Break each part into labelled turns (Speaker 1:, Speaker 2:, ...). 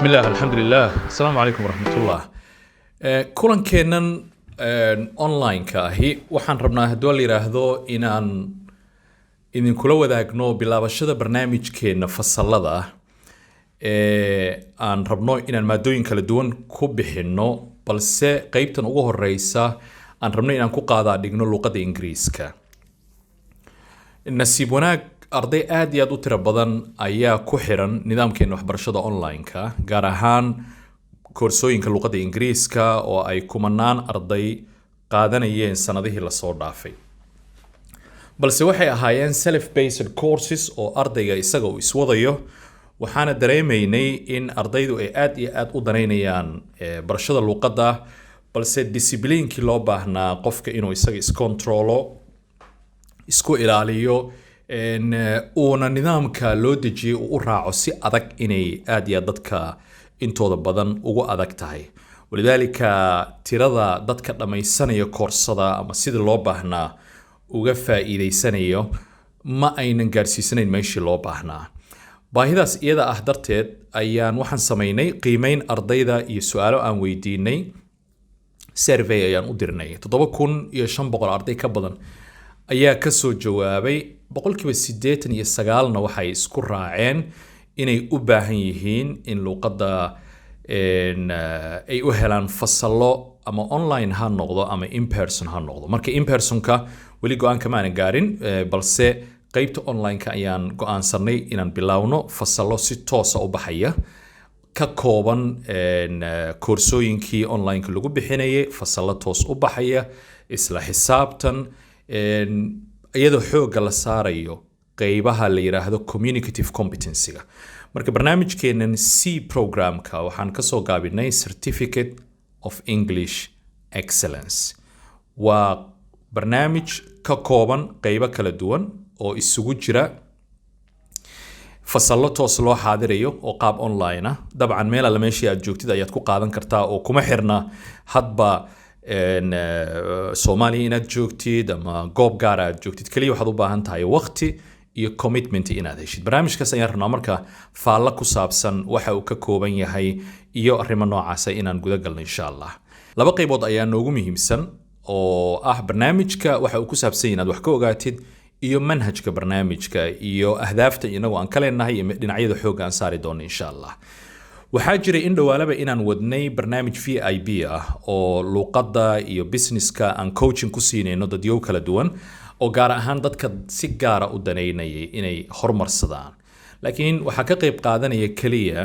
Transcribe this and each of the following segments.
Speaker 1: بسم الله الحمد لله السلام عليكم ورحمة الله كلن كينن أونلاين كاهي وحن ربنا هدول يراهدو إن كل وذاكنو بلابشة برنامج كينا فصلة aan rabno inaan maadooyin kala duwan ku bixino balse qaybtan ugu horeysa aan rabno inaan ku qaada dhigno luqadda Ingiriiska. Nasiib wanaag arday aad iyo aad u tiro badan ayaa ku xiran nidaamkeena waxbarashada online-ka gaar ahaan koorsooyinka luqadda Ingiriiska oo ay kumanaan arday qaadanayeen sanadihii la soo dhaafay. Balse waxay ahaayeen self-paced courses oo ardayga isaga uu iswadayo waxaana dareemaynay in ardaydu ay aad iyo aad u danaynayaan barashada luqadda balse disciplinkii loo baahnaa qofka inuu isaga iscontrolo isku ilaaliyo uuna nidaamka loo dejiyo u raaco si adag inay aad iyo dadka intooda badan ugu adag tahay walidaalika tirada dadka dhamaysanaya koorsada ama sida loo baahnaa uga faa'iideysanayo ma aynan gaarsiisanayn meeshii loo baahnaa baahidaas iyada ah darteed ayaan waxaan sameynay qiimeyn ardayda iyo su'aalo aan weydiinay survey ayaan u dirnay 7500 arday ka badan ayaa ka soo jawaabay 89% waxay isku raaceen inay u baahan yihiin in luqadda ay u helaan fasallo ama online ha noqdo ama in person ha noqdo marka in personka wali go'aan kama aan gaarin balse qaybta online-ka ayaan go'aansanay inaan bilaawno fasallo si toos ah u baxaya ka kooban koorsooyinkii online-ka lagu bixinayay fasallo toos u baxaya isla xisaabtan iyadoo xoogga la saarayo qaybaha la yiraahdo communicative competency-ga marka barnaamijkeenan C programka waxaan ka soo gaabinay Certificate of English Excellence waa barnaamij ka kooban qaybo kala duwan oo isugu jira fasallo toos loo xaadirayo oo qaab online ah dabcan meel alla meeshii aad joogtid ayaad ku qaadan kartaa oo kuma xirna hadba Soomaaliya inaad joogtid ama goob gaar aad joogtid kaliya waxaad u baahan tahay waqti iyo commitment inaad heshid barnaamijkaas ayaan rabnaa marka faalla ku saabsan waxa uu ka kooban yahay iyo arrimo noocaas inaan guda galno insha Allah laba qaybood ayaa noogu muhiimsan oo ah barnaamijka waxa uu ku saabsan yahay inaad wax ka ogaatid iyo manhajka barnaamijka iyo ahdaafta inagu aan kale nahay dhinacyada xoogga aan saari doono insha Allah waxaa jira in dhawaalaba inaan wadnay barnaamij VIP ah oo luqadda iyo businesska aan coaching ku siinayno dadyo kala duwan oo gaar ahaan dadka si gaar ah u daneynayay inay horumarsadaan laakiin waxa ka qayb qaadanaya kaliya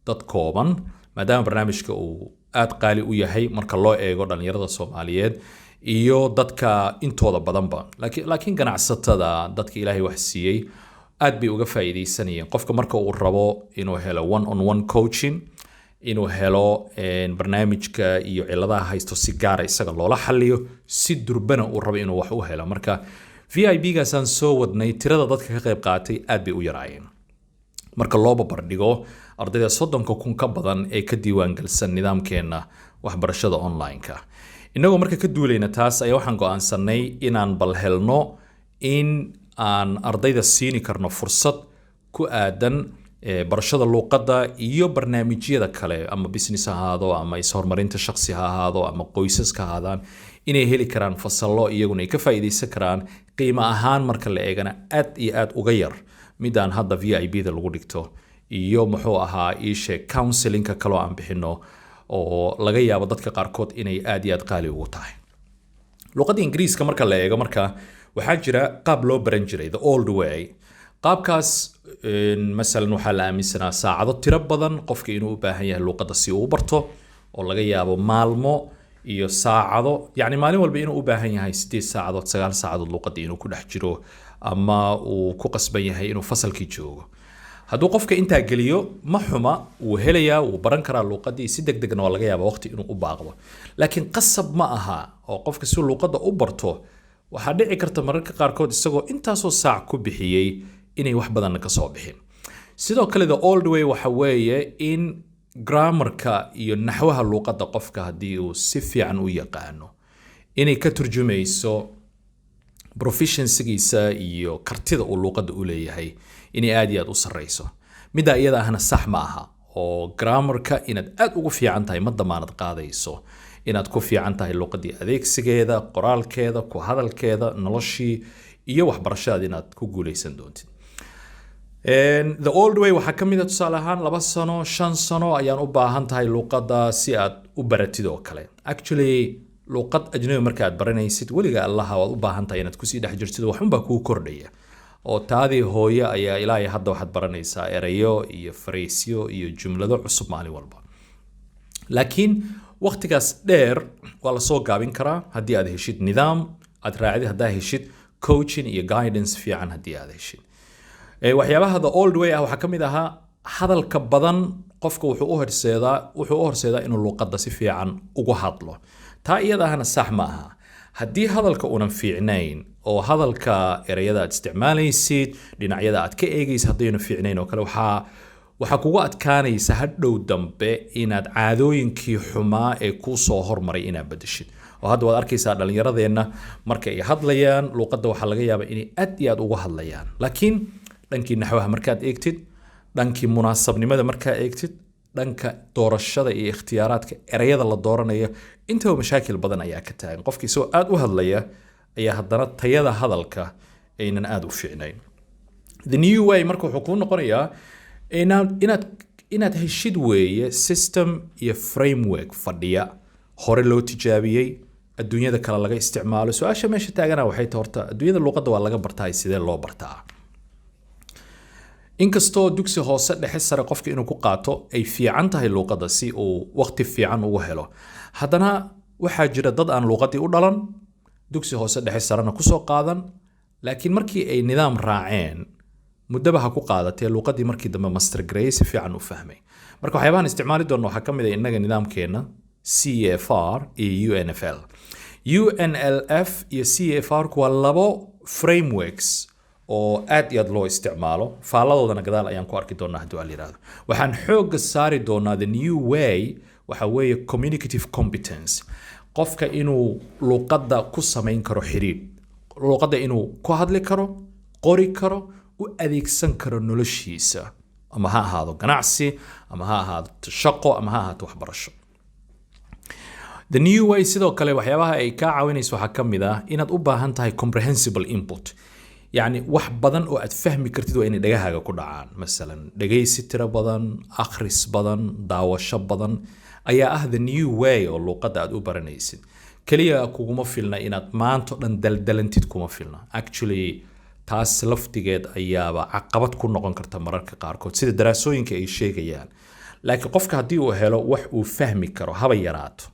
Speaker 1: dad kooban maadaama barnaamijka uu aad qaali u yahay marka loo eego dhalinyarada Soomaaliyeed iyo dadka intooda badanba laakiin ganacsatada dadka Ilaahay wax siiyay aad bay uga faa'iideysanayeen qofka marka uu rabo inuu helo one on one coaching inuu helo barnaamijka iyo ciladaha haysto si gaar ah isaga loola xalliyo si durbana uu rabo inuu wax u helo marka VIP-gaas aan soo wadnay tirada dadka ka qayb qaatay aad bay u yaraayeen marka loo barbardhigo ardayda 30,000 ka badan ee ka diiwaan galsan nidaamkeena waxbarashada online-ka inagoo marka ka duulayna taas ayaa waxaan go'aansanay inaan bal helno in aan ardayda siini karno fursad ku aadan barashada luqadda iyo barnaamijyada kale ama business ha ahaado ama is-horumarinta shakhsi ha ahaado ama qoysaska ha ahaadaan inay heli karaan fasallo iyaguna ay ka faa'iideysan karaan qiimo ahaan marka la eegana aad iyo aad uga yar midaan hadda VIP-da lagu dhigto iyo muxuu ahaa ishe counseling-ka kaloo aan bixino oo laga yaabo dadka qaarkood inay aad iyo aad qaali ugu tahay luqadda Ingiriiska marka la eego marka waxaa jira qaab loo baran jiray the old way qaabkaas masalan waxaa la aaminsanaa saacado tiro badan qofka inuu u baahan yahay luqadda si uu barto oo laga yaabo maalmo iyo saacado yani maalin walba inuu u baahan yahay 8 saacadood 9 saacadood luqadda inuu ku dhex jiro ama uu ku qasban yahay inuu fasalkii joogo hadduu qofka intaa geliyo ma xuma uu helayaa uu baran karaa luqadii si degdegna waa laga yaabaa waqti inuu u baaqdo laakiin qasab ma aha oo qofka si luqadda u barto waxaa dhici karta mararka qaarkood isagoo intaasoo saac ku bixiyay inay wax badan ka soo bixin sidoo kale the old way waxa weeye in grammarka iyo naxwaha luqadda qofka haddii uu si fiican u yaqaano inay ka turjumayso proficiency-giisa iyo kartida uu luqadda u leeyahay inay aad iyo aad u sarreyso midda iyada ahna sax ma aha oo grammarka inaad aad ugu fiican tahay ma damaanad qaadayso inaad ku fiican tahay luqadii adeegsigeeda, qoraalkeeda, ku hadalkeeda, noloshii iyo waxbarashadaada inaad ku guuleysan doontid. The old way waxaa ka mid ah tusaale ahaan 2 sano 5 sano ayaan u baahan tahay luqadda si aad u baratid oo kale. Actually luqad ajnabi marka aad baranaysid weliga allaha waad u baahan tahay inaad kusii dhex jirtid waxun baa kuu kordhaya. oo taadii hooyo ayaa ilaahay hadda waxaad baranaysaa erayo iyo fariisyo iyo jumlado cusub maalin walba. laakiin waqtigaas dheer waa la soo gaabin karaa haddii aad heshid nidaam aad raacid, haddaa heshid coaching iyo guidance fiican haddii aad heshid. waxyaabaha the old way ah waxaa ka mid ahaa hadalka badan qofka wuxuu u horseedaa inuu luqadda si fiican ugu hadlo. taa iyada ahna sax ma aha. haddii hadalka uunan fiicnayn oo hadalka erayada aad isticmaalaysid dhinacyada aad ka eegaysid haddayna fiicnayn oo kale waxaa kugu adkaanaysa hadhow dambe inaad caadooyinkii xumaa ee kuu soo hormaray inaad bedeshid. oo hadda waad arkaysaa dhallinyaradeenna marka ay hadlayaan luqadda waxaa laga yaabaa inay aad iyo aad uga hadlayaan, laakiin dhankii naxwaha markaad eegtid, dhankii munaasabnimada markaad eegtid, dhanka doorashada iyo ikhtiyaaraadka erayada la dooranayo intaba mashaakil badan ayaa ka taagan. qofkii soo aad u hadlaya ayaa haddana tayada hadalka aynan aad u fiicnayn. The new way marka wuxuu kuu noqonayaa inaad heshid weeye system iyo framework fadhiya hore loo tijaabiyey adduunyada kale laga isticmaalo. su-aasha meesha taagana waxay tahay horta adduunyada luqadda waa laga bartaa, sidee loo bartaa? inkastoo dugsi hoose dhexe sare qofka inuu ku qaato ay fiican tahay luqadda si uu waqti fiican ugu helo, haddana waxaa jira dad aan luqaddii u dhalan, dugsi hoose dhexe sarena kusoo qaadan, laakiin markii ay nidaam raaceen muddaba ha ku qaadatee luqaddii markii dambe master grade si fiican u fahmay. marka waxyaabahan isticmaali doona waxaa ka mid ah innaga nidaamkeena CFR iyo UNFL. UNLF iyo CFR waa 2 frameworks oo aad iyo aad loo isticmaalo. faaladoodana gadaal ayaan ku arki doonaa haddii la yiraahdo. waxaan xoogga saari doonaa the new way waxa weeye communicative competence. qofka inuu luqadda ku samayn karo xiriir, luqadda inuu ku hadli karo, qori karo, u adeegsan karo noloshiisa, ama ha ahaado ganacsi, ama ha ahaado shaqo, ama ha ahaato waxbarasho. The new way sidoo kale waxyaabaha ay ka caawinayso waxaa ka mid ah inaad u baahan tahay comprehensible input. yacni wax badan oo aad fahmi kartid waa inay dhagahaaga ku dhacaan. masalan dhagaysi tiro badan, akhris badan, daawasho badan ayaa ah the new way oo luqadda aad u baranaysid. kaliya kuguma filna inaad maanto dhan daldalantid, kuma filna. Actually taas laftigeed ayaaba caqabad ku noqon karta mararka qaarkood sida daraasooyinka ay sheegayaan. laakiin qofka haddii uu helo wax uu fahmi karo haba yaraato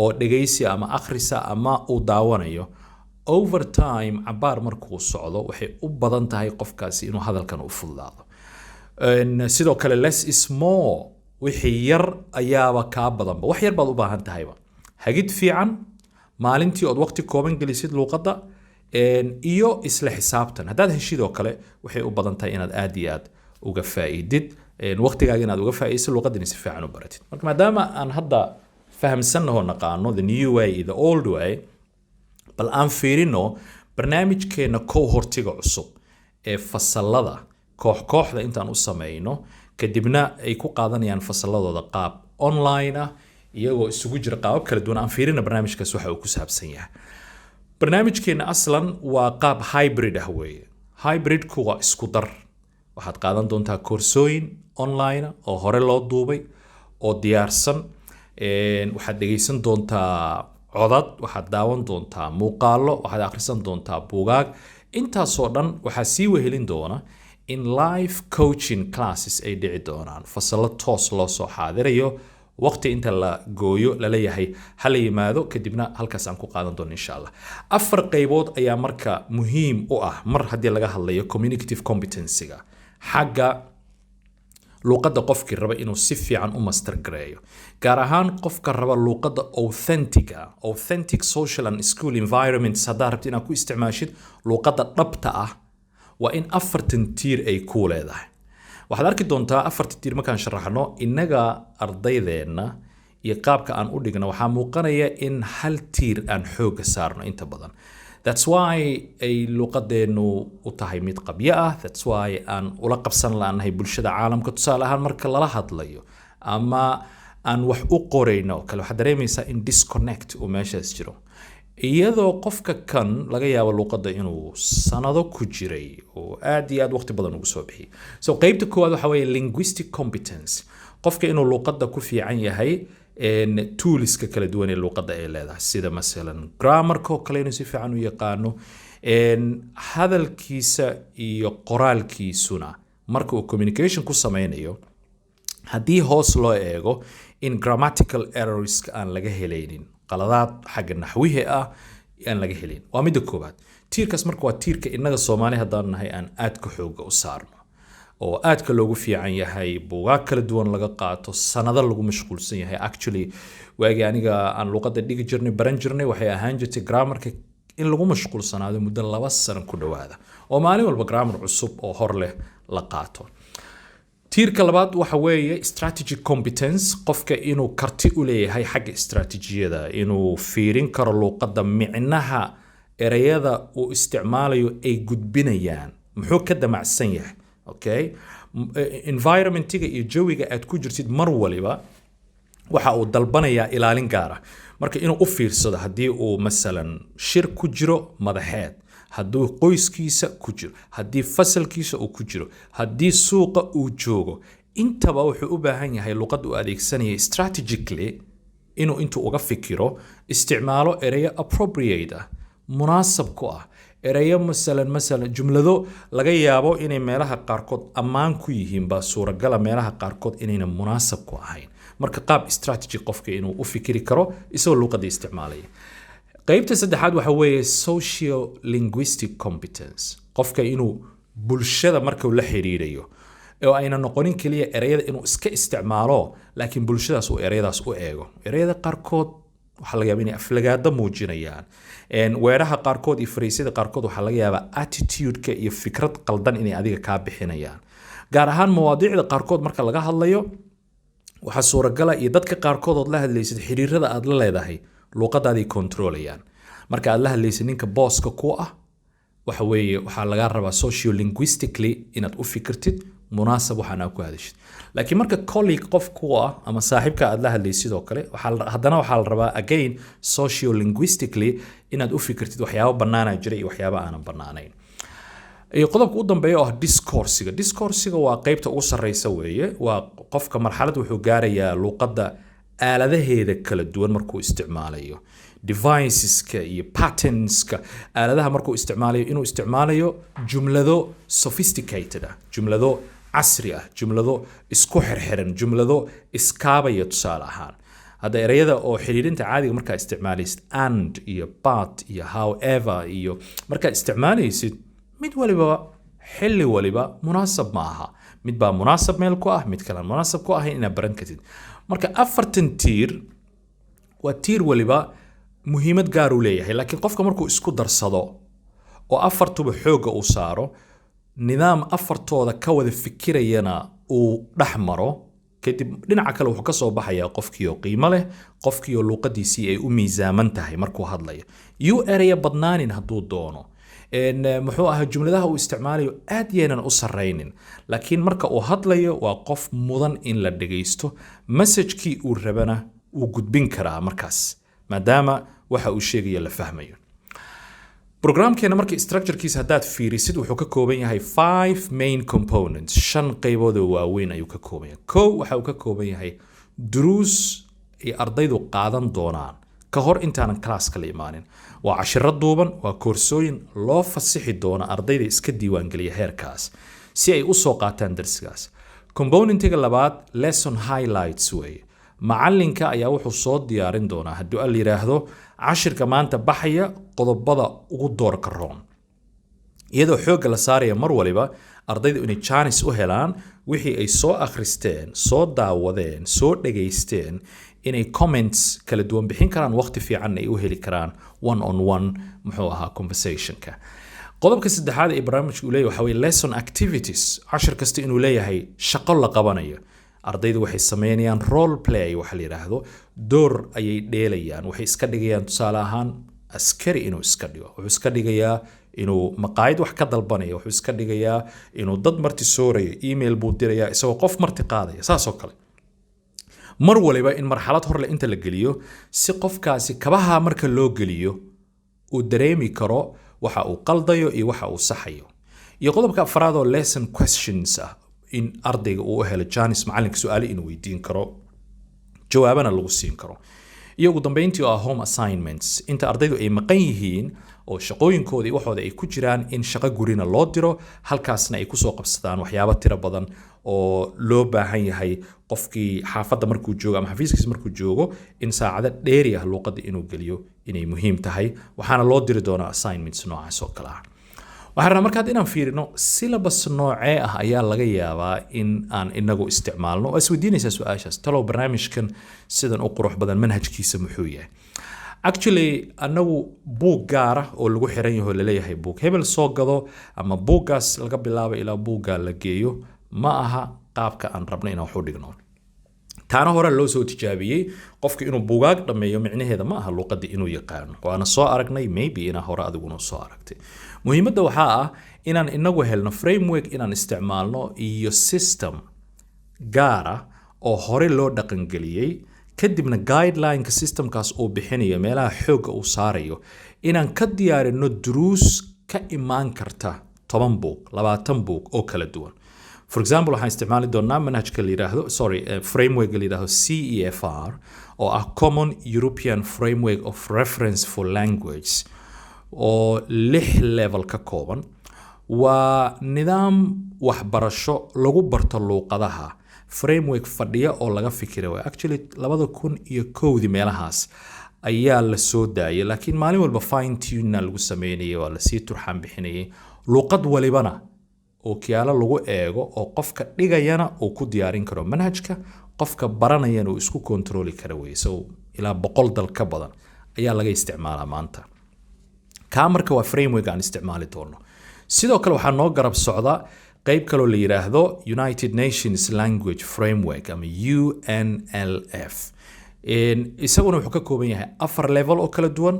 Speaker 1: oo dhagaysi ama akhrisa ama uu daawanayo, over time cabaar markuu socdo waxay u badan tahay qofkaasi inuu hadalkan u fududaado. sidoo kale less is more, wixii yar ayaaba kaa badanba. wax yar baad u baahan tahayba hagid fiican maalintii ood waqti kooban gelisid luqadda iyo isla xisaabtan. haddaad heshid oo kale waxay u badan tahay inaad aad iyo aad uga faa'iidid waqtigaaga inaad uga faa'iidsid luqaddani si fiican u baratid. marka maadaama aan hadda fahamsannaho naqaano the new way iyo the old way, bal aan fiirino barnaamijkeena cohortiga cusub ee fasalada kooxda intaan u samayno, kadibna ay ku qaadanayaan fasaladooda qaab online ah iyagoo isugu jira qaabab kala duwan. aan fiirino barnaamijkaas waxa uu ku saabsan yahay. barnaamijkeena aslan waa qaab hybrid ah weeye. hybridku waa isku dar. waxaad qaadan doontaa koorsooyin online oo hore loo duubay oo diyaarsan. waxaad dhegaysan doontaa codad, waxaad daawan doontaa muuqaallo, waxaad akhrisan doontaa buugaag. intaasoo dhan waxaa sii wehelin doona in live coaching classes ay dhici doonaan, fasallo toos loo soo xaadirayo, waqti inta la gooyo la leeyahay hala yimaado, kadibna halkaas aan ku qaadan doono insha Allah. 4 qaybood ayaa marka muhiim u ah mar haddii laga hadlayo communicative competency-ga xagga luqadda qofkii raba inuu si fiican u master gareeyo, gaar ahaan qofka raba luqadda authentic social and school environments. haddaa rabti inaad ku isticmaashid luqadda dhabta ah waa in 4 tiir ay ku leedahay. waxaad arki doontaa 4 tiir markaan sharaxno innaga ardaydeenna iyo qaabka aan u dhigno waxaa muuqanaya in hal tiir aan xooga saarno inta badan. that's why ay luqadeenu u tahay mid qabyo ah. That's why aan ula qabsan laanahay bulshada caalamka tusaale ahaan marka lala hadlayo ama aan wax u qorayno kale waxaad dareemaysaa in disconnect uu meeshaas jiro, iyadoo qofka kan laga yaabo luqadda inuu sanado ku jiray oo aad iyo aad waqti badan ugu soo bixiyay. So qaybta koowaad waxa weeye linguistic competence, qofka inuu luqadda ku fiican yahay toolska kala duwan ee luqadda ay leedahay, sida masalan grammarka oo kale inuu si fiican u yaqaano, hadalkiisa iyo qoraalkiisuna marka uu communication ku sameynayo haddii hoos loo eego in grammatical errors aan laga helaynin, qaladaad xagga naxwihi ah aan laga helin. Waa midda koowaad. Tiirkaas marka waa tiirka innaga Soomaali haddaan nahay aan aad ka xooga u saarno oo aadka loogu fiican yahay, buugaag kala duwan laga qaato, sanado lagu mashquulsan yahay. Actually waagi aniga aan luqadda dhigi jirnay baran jirnay waxay ahaan jirtay grammarka in lagu mashquulsanaado muddo 2 sano ku dhawaada oo maalin walba grammar cusub oo hor leh la qaato. tiirka labaad waxa weeye strategic competence, qofka inuu karti u leeyahay xagga istaraatiijiyada, inuu fiirin karo luqadda micnaha erayada uu isticmaalayo ay gudbinayaan, muxuu ka damacsan yahay. Okay, environmentiga iyo jawiga aad ku jirtid mar waliba waxa uu dalbanayaa ilaalin gaar ah, marka inuu u fiirsado haddii uu masalan shir ku jiro madaxeed, hadduu qoyskiisa ku jiro, haddii fasalkiisa uu ku jiro, haddii suuqa uu joogo, intaba wuxuu u baahan yahay luqad uu adeegsanaya strategically inuu intuu uga fikiro isticmaalo erayo appropriate ah, munaasab ku ah, erayo masalan jumlado laga yaabo inay meelaha qaarkood ammaan ku yihiin baa suuragala meelaha qaarkood inayna munaasab ku ahayn. Marka qaab strategy qofka inuu u fikiri karo isagoo luqadda isticmaalaya. qaybta saddexaad waxa weeye social linguistic competence, qofka inuu bulshada marka uu la xiriirayo oo ayna noqonin kaliya erayada inuu iska isticmaalo, laakiin bulshadaas uu erayadaas u eego. Erayada qaarkood waxa laga yaabaa inay aflagaada muujinayaan, weeraha qaarkood iyo fariisada qaarkood waxa laga yaabaa attitude-ka iyo fikrad qaldan inay adiga ka bixinayaan. Gaar ahaan mawaadiicda qaarkood marka laga hadlayo waxa suuragala iyo dadka qaarkood oo la hadlaysid xiriirada aad la leedahay luqadaadii controlayaan. Marka aad la hadlaysid ninka booska ku ah waxa weeye waxa laga rabaa sociolinguistically inaad u fikirtid munaasab waxaan ku hadashid. Laakiin marka colleague qof ku ah ama saaxiibka aad la hadlaysid sidoo kale haddana waxa la rabaa again sociolinguistically inaad u fikirtid waxyaabo banaana jira iyo waxyaabo aan banaanayn. iyo qodobka u dambeeya oo discourse-ga waa qaybta ugu sareysa weeye, waa qofka marxalad wuxuu gaarayaa luqadda aaladaheeda kala duwan markuu isticmaalayo, deviceska iyo patterns-ka aaladaha markuu isticmaalayo, inuu isticmaalayo jumlado sophisticated ah, jumlado casri ah, jumlado isku xirxiran, jumlado iskaabaya. Tusaale ahaan hadda erayada oo xiriirinta caadiga markaa isticmaalaysid and iyo but iyo however iyo markaa isticmaalaysid mid waliba xilli waliba munaasab ma aha, mid baa munaasab meel ku ah, mid kale munaasab ku ah inaad baran kartid. Marka 4 tiir waa tiir waliba muhiimad gaar u leeyahay, laakiin qofka markuu isku darsado oo 4tuba xooga uu saaro, nidaam 4tooda ka wada fikirayana uu dhaxmaro, kadib dhinaca kale wuxuu ka soo baxayaa qofkii oo qiimo leh, qofkii oo luqadiisii ay u miisaaman tahay markuu hadlayo. eraya badnaanin hadduu doono, muxuu ahaa jumladaha uu isticmaalayo aad yeenan u sareynin, laakiin marka uu hadlayo waa qof mudan in la dhageysto, message-kii uu rabana uu gudbin karaa markaas maadaama waxa uu sheegayo la fahmayo. Programkeena markii structure-kiisa haddaad fiirisid wuxuu ka kooban yahay 5 main components, 5 qaybood oo waaweyn ayuu ka kooban yahay. Waxa uu ka kooban yahay duruus ay ardaydu qaadan doonaan ka hor intaanan class-ka la imaanin. Waa cashiro duuban, waa koorsooyin loo fasixi doona ardayda iska diiwaan geliya heerkaas si ay u soo qaataan darsigaas. Componentiga labaad lesson highlights way. Macalinka ayaa wuxuu soo diyaarin doonaa haddii la yiraahdo cashirka maanta baxaya qodobada ugu doorka roon, iyadoo xoogga la saaraya mar waliba ardayda inay chance u helaan wixii ay soo akhristeen, soo daawadeen, soo dhageysteen, inay comments kala duwan bixin karaan, waqti fiican ay u heli karaan one on one muxuu ahaa conversationka. qodobka saddexaad ee barnaamijku uu leeyahay waxa weeye lesson activities, cashir kasta inuu leeyahay shaqo la qabanayo. ardaydu waxay sameynayaan role play waxa la yiraahdo, door ayay dheelayaan, waxay iska dhigayaan tusaale ahaan askari inuu iska dhigo, wuxuu iska dhigayaa inuu maqaayad wax ka dalbanayo, wuxuu iska dhigayaa inuu dad marti soorayo, email buu dirayaa isagoo qof marti qaadaya, saasoo kale. mar waliba in marxalad hor le inta la geliyo si qofkaasi kabaha marka loo geliyo uu dareemi karo waxa uu qaldayo iyo waxa uu saxayo. iyo qodobka afraad oo lesson questions ah, in ardayga uu helo chance macalinka su'aalo inuu weydiin karo, jawaabana lagu siin karo. iyo ugu dambeyntii oo home assignments, inta ardaydu ay maqan yihiin oo shaqooyinkooda iyo waxooda ay ku jiraan, in shaqo gurina loo diro, halkaasna ay kusoo qabsadaan waxyaabo tiro badan oo loo baahan yahay qofkii xaafadda markuu joogo ama xafiiskiisa markuu joogo in saacado dheeri ah luuqadda inuu geliyo inay muhiim tahay. waxaana loo diri doonaa assignments noocaas oo kale ah. waxaan rabaa markaad inaan fiirino syllabus noocee ah ayaa laga yaabaa in aan inagu isticmaalno. waa isweydiinaysaa su-aashaas, talow barnaamijkan sidan u qurux badan manhajkiisa muxuu yahay? actually anagu buug gaara oo lagu xiran yaho laleeyahay buug hebel soo gado ama buuggaas laga bilaabo ilaa buuggaa la geeyo ma aha qaabka aan rabno inaan wax u dhigno. taana hore loo soo tijaabiyey, qofka inuu buugaag dhammeeyo micnaheeda ma aha luuqadda inuu yaqaano. waana soo aragnay, maybe inaa hore adiguna soo aragtay. muhiimadda waxaa ah inaan inagu helno framework inaan isticmaalno iyo system gaara oo hore loo dhaqangeliyey, kadibna guidelineka systemkaas uu bixinayo, meelaha xoogga uu saarayo, inaan ka diyaarino duruus ka imaan karta 10 buug 20 buug oo kala duwan. for example waxaan isticmaali doonaa manhajka la yiraahdo framework la yiraahdo CEFR oo ah Common European Framework of Reference for Language oo 6 level ka kooban. waa nidaam waxbarasho lagu barto luuqadaha, framework fadhiya oo laga fikirayo. actually 2001 meelahaas ayaa la soo daayay, laakiin maalin walba fine tune lagu sameeyay, waa la sii turxaan bixinayay luuqad walibana oo kiyaalo lagu eego oo qofka dhigayana uu ku diyaarin karo manhajka, qofka baranayana uu isku kontroli karo way. so ilaa 100 dal ka badan ayaa laga isticmaalaa maanta. ka marka waa framework aan isticmaali doono. sidoo kale waxaa noo garab socda qayb kaloo la yiraahdo United Nations Language Framework ama UNLF. isaguna wuxuu ka kooban yahay 4 level oo kala duwan.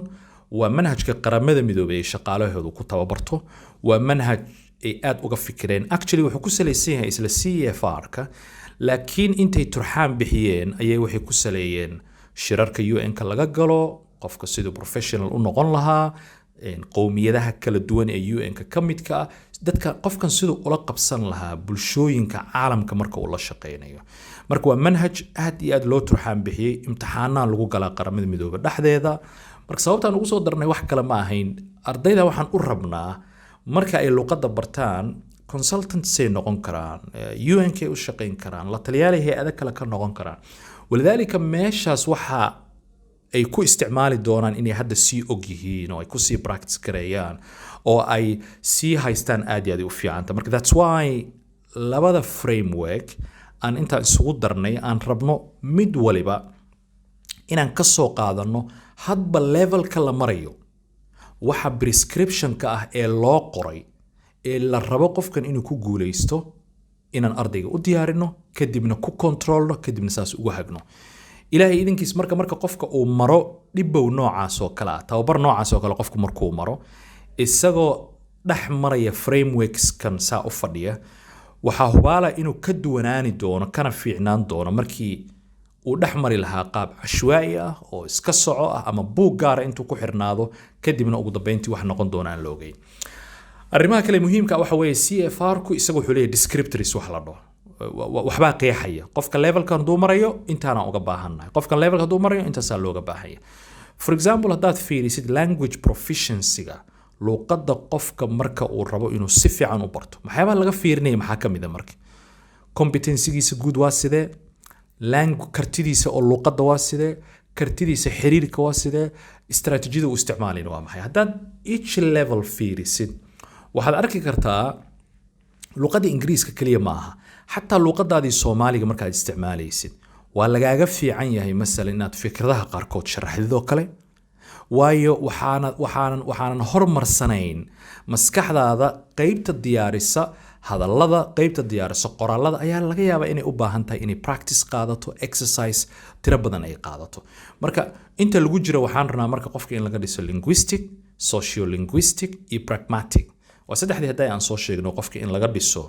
Speaker 1: waa manhajka qaramada midoobay ee shaqaalahoodu ku tababarto. waa manhaj ay aad uga fikireen. actually wuxuu ku salaysan yahay isla CEFR-ka, laakiin intay turxaan bixiyeen ayay waxay ku saleeyeen shirarka UN-ka laga galo, qofka siduu professional u noqon lahaa, qowmiyadaha kala duwan ee UN-ka ka midka ah, dadka qofkan siduu ula qabsan lahaa bulshooyinka caalamka marka uu la shaqeynayo. marka waa manhaj aad iyo aad loo turxaan bixiyey, imtixaanaan lagu galaa qaramada midoobay dhexdeeda. marka sababtaan ugu soo darnay wax kale ma ahayn, ardayda waxaan u rabnaa marka ay luuqadda bartaan consultants ay noqon karaan, UN-ka u shaqeyn karaan, la taliyaal hay'ado kale ka noqon karaan. walidaalika meeshaas waxa ay ku isticmaali doonaan inay hadda sii og yihiin oo ay ku sii practice gareeyaan oo ay sii haystaan aad iyo aad u fiicanta. marka that's why labada framework aan intaan isugu darnay aan rabno mid waliba inaan ka soo qaadano hadba levelka la marayo, waxa prescription-ka ah ee loo qoray ee la rabo qofkan inuu ku guuleysto, inaan ardayga u diyaarino, kadibna ku controlno, kadibna saas ugu hagno. ilaahay idinkiis marka qofka uu maro dhibow noocaas oo kale ah, tababar noocaas oo kale qofku markuu maro isagoo dhex maraya frameworks kan saa u fadhiya, waxaa hubaala inuu ka duwanaani doono kana fiicnaan doono markii uu dhex mari lahaa qaab cashwaa'i ah oo iska soco ah ama buug gaara intuu ku xirnaado, kadibna ugu dambeyntii wax noqon doona aan la ogeyn. arrimaha kale muhiimka waxa weeye CEFR-ku isagu wuxuu leeyahay descriptors wax la dhaho, waxbaa qeexaya qofka levelkan haduu marayo intaana uga baahannahay, qofkan levelka haduu marayo intaasaa looga baahanya. for example haddaad fiirisid language proficiency-ga, luuqadda qofka marka uu rabo inuu si fiican u barto, maxyaabaa laga fiirinaya maxaa ka mid a marka competency-giisa guud waa sidee, kartidiisa oo luuqadda waa sidee, kartidiisa xiriirka waa sidee, istaraatiijiyada uu isticmaalayna waa maxay. haddaad each level fiirisid waxaad arki kartaa luuqadda ingiriiska kaliya ma aha, xataa luuqadaadii Soomaaliga markaad isticmaalaysid waa lagaaga fiican yahay masalan inaad fikradaha qaarkood sharaxdid oo kale, waayo waxaanan hormarsanayn maskaxdaada qaybta diyaarisa hadallada, qaybta diyaarisa qoraalada ayaa laga yaabaa inay u baahan tahay inay practice qaadato, exercise tiro badan ay qaadato. Marka inta lagu jiro waxaan rabnaa marka qofka in laga dhiso linguistic, sociolinguistic iyo pragmatic. waa saddexdii hadday aan soo sheegno qofka in laga dhiso